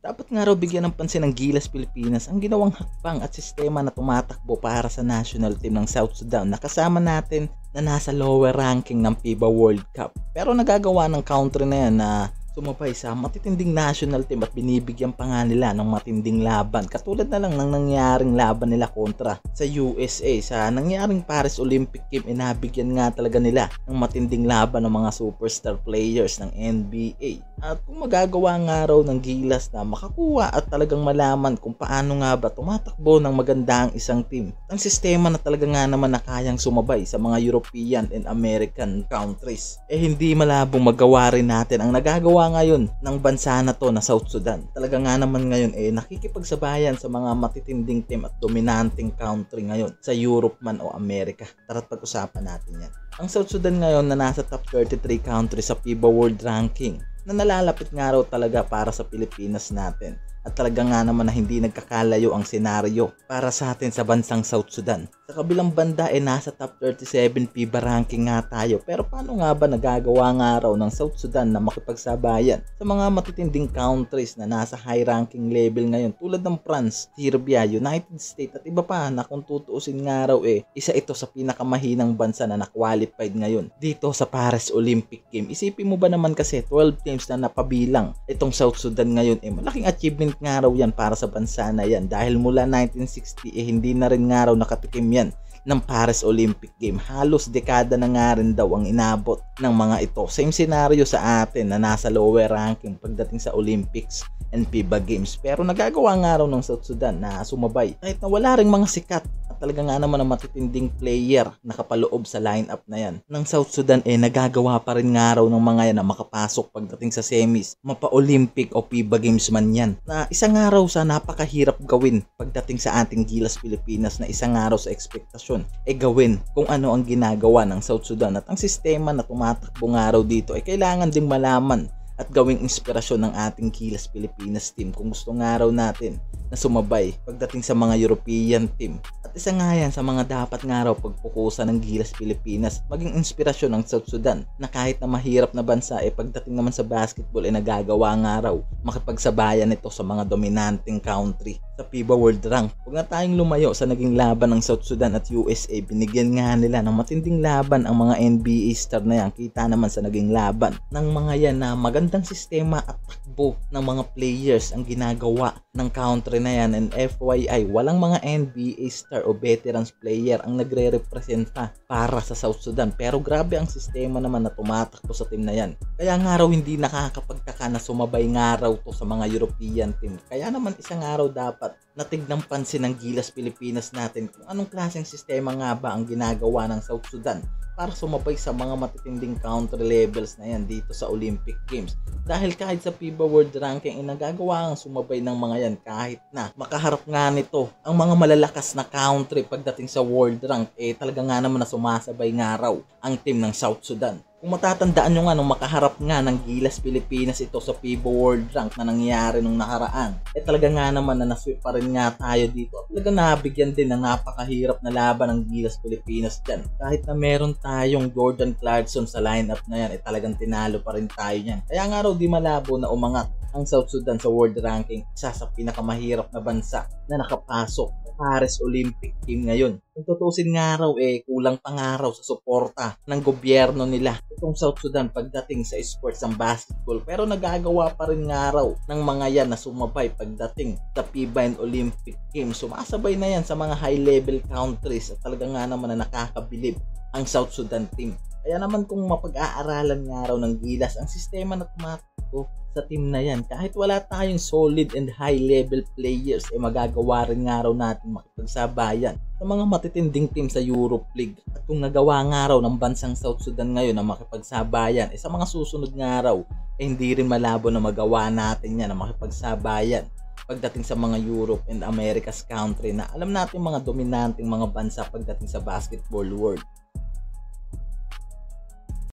Dapat nga raw bigyan ng pansin ng Gilas Pilipinas ang ginawang hakbang at sistema na tumatakbo para sa national team ng South Sudan na kasama natin na nasa lower ranking ng FIBA World Cup. Pero nagagawa ng country na yan na sumabay sa matitinding national team at binibigyan pa nga nila ng matinding laban. Katulad na lang ng nangyaring laban nila kontra sa USA. Sa nangyaring Paris Olympic Games, nabigyan nga talaga nila ng matinding laban ng mga superstar players ng NBA. At kung magagawa nga raw ng Gilas na makakuha at talagang malaman kung paano nga ba tumatakbo ng maganda ang isang team. Ang sistema na talaga nga naman na kayang sumabay sa mga European and American countries. Hindi malabong magawa rin natin ang nagagawa ngayon ng bansa na to na South Sudan. Talaga nga naman ngayon nakikipagsabayan sa mga matitinding team at dominanting country ngayon sa Europe man o Amerika. Tara't pag-usapan natin yan. Ang South Sudan ngayon na nasa top 33 countries sa FIBA World Ranking na nalalapit nga raw talaga para sa Pilipinas natin. At talaga nga naman na hindi nagkakalayo ang senaryo para sa atin sa bansang South Sudan. Sa kabilang banda nasa top 37 FIBA ranking nga tayo. Pero paano nga ba nagagawa nga raw ng South Sudan na makipagsabayan sa mga matitinding countries na nasa high ranking level ngayon tulad ng France, Serbia, United States at iba pa na kung tutuusin nga raw isa ito sa pinakamahinang bansa na na-qualified ngayon dito sa Paris Olympic Games. Isipin mo ba naman kasi 12 teams na napabilang itong South Sudan ngayon malaking achievement nga raw yan para sa bansa na yan dahil mula 1960 hindi na rin nga raw nakatikim yan ng Paris Olympic Game. Halos dekada na nga rin daw ang inabot ng mga ito. Same scenario sa atin na nasa lower ranking pagdating sa Olympics and FIBA Games. Pero nagagawa nga raw ng South Sudan na sumabay kahit na wala ring mga sikat at talaga nga naman ang matitinding player na kapaloob sa lineup na yan ng South Sudan nagagawa pa rin nga raw ng mga yan na makapasok pagdating sa semis, mapa-Olympic o FIBA Games man yan. Na isang araw sa napakahirap gawin pagdating sa ating Gilas Pilipinas na isang araw sa expectation gawin kung ano ang ginagawa ng South Sudan at ang sistema na tumatakbo nga raw dito kailangan ding malaman at gawing inspirasyon ng ating Gilas Pilipinas team kung gusto nga raw natin na sumabay pagdating sa mga European team. At isa nga yan sa mga dapat nga raw pagpukusan ng Gilas Pilipinas maging inspirasyon ng South Sudan na kahit na mahirap na bansa pagdating naman sa basketball nagagawa nga raw makipagsabayan ito sa mga dominanting country sa FIBA World Rank. Huwag na tayong lumayo sa naging laban ng South Sudan at USA. Binigyan nga nila ng matinding laban ang mga NBA star na yan. Kita naman sa naging laban ng mga yan na magandang sistema at takbo ng mga players ang ginagawa ng country na yan. And FYI, walang mga NBA star o veterans player ang nagre-representa para sa South Sudan. Pero grabe ang sistema naman na tumatakbo sa team na yan. Kaya nga raw hindi nakakapagtaka na sumabay nga raw to sa mga European team. Kaya naman isang araw dapat natignang pansin ng Gilas Pilipinas natin kung anong klaseng sistema nga ba ang ginagawa ng South Sudan para sumabay sa mga matitinding country levels na yan dito sa Olympic Games. Dahil kahit sa FIBA World Ranking nagagawa ang sumabay ng mga yan kahit na makaharap nga nito ang mga malalakas na country pagdating sa World Rank talaga nga naman na sumasabay nga raw ang team ng South Sudan. Kung matatandaan nyo nga nung makaharap nga ng Gilas Pilipinas ito sa FIBA World Rank na nangyari nung nakaraan, talaga nga naman na nasweep pa rin nga tayo dito. Talaga nabigyan din ng napakahirap na laban ng Gilas Pilipinas dyan. Kahit na meron tayong Jordan Clarkson sa lineup na yan, talagang tinalo pa rin tayo yan. Kaya nga raw di malabo na umangat ang South Sudan sa World Ranking, isa sa pinakamahirap na bansa na nakapasok Paris Olympic Team ngayon. Kung tutusin nga raw kulang pa nga raw sa suporta ng gobyerno nila itong South Sudan pagdating sa sports ng basketball. Pero nagagawa pa rin nga raw ng mga yan na sumabay pagdating sa FIBA and Olympic Games. Sumasabay na yan sa mga high level countries at talaga nga naman na nakakabilib ang South Sudan team. Kaya naman kung mapag-aaralan nga raw ng Gilas ang sistema na tumatakbo sa team na yan, kahit wala tayong solid and high level players magagawa rin nga raw natin makipagsabayan sa mga matitinding team sa Europe League. At kung nagawa nga raw ng bansang South Sudan ngayon na makipagsabayan sa mga susunod nga raw hindi rin malabo na magawa natin yan na makipagsabayan pagdating sa mga Europe and America's country na alam natin mga dominanting mga bansa pagdating sa basketball world.